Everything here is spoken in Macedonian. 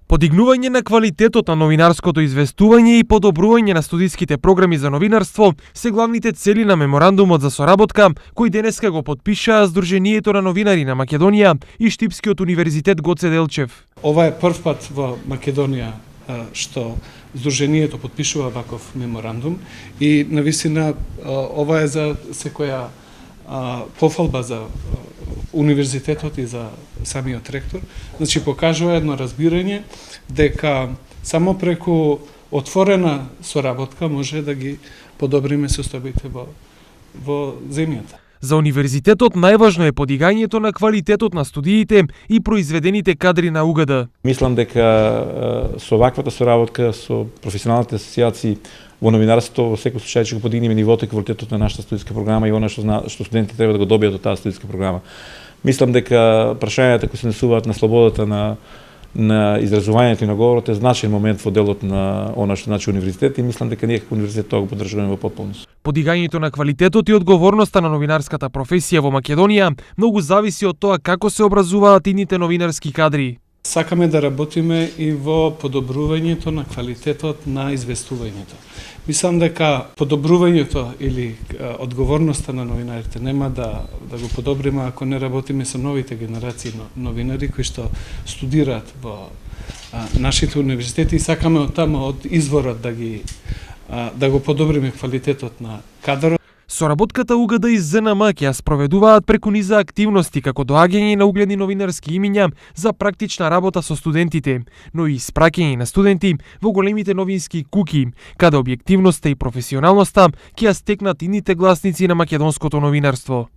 Подигнување на квалитетот на новинарското известување и подобрување на студиските програми за новинарство се главните цели на меморандумот за соработка кој денеска го подпишаа Сдруженијето на новинари на Македонија и Штипскиот универзитет Гоце Делчев. Ова е прв пат во Македонија што Сдруженијето подпишува ваков меморандум и навистина ова е за секоја пофалба за универзитетот и за самиот ректор. Значи покажува едно разбирање дека само преку отворена соработка може да ги подобриме состојбите во земјата. За универзитетот најважно е подигањето на квалитетот на студиите и произведените кадри на УГД. Мислам дека со ваквата соработка со професионалните асоциации во новинарството во секој случај ќе го подигнеме нивото и квалитетот на нашата студиска програма и она што студентите треба да го добијат од таа студиска програма. Мислам дека прашањата кои се однесуваат на слободата на изразувањето и на говорот е значаен момент во делот на она што значи универзитет и мислам дека ние како универзитет тоа го поддржуваме во потполност. Подигањето на квалитетот и одговорноста на новинарската професија во Македонија многу зависи од тоа како се образуваат идните новинарски кадри. Сакаме да работиме и во подобрувањето на квалитетот на известувањето. Мислам дека подобрувањето или одговорноста на новинарите нема да го подобриме ако не работиме со новите генерации новинари кои што студираат во нашите универзитети и сакаме од тама од изворот да го подобриме квалитетот на кадрот. Соработката УГД и ЗНМ ќе ја спроведуваат преку низа активности како доаѓање на угледни новинарски имиња за практична работа со студентите, но и испраќање на студенти во големите новински куки, каде објективноста и професионалноста ќе ја стекнат идните гласници на македонското новинарство.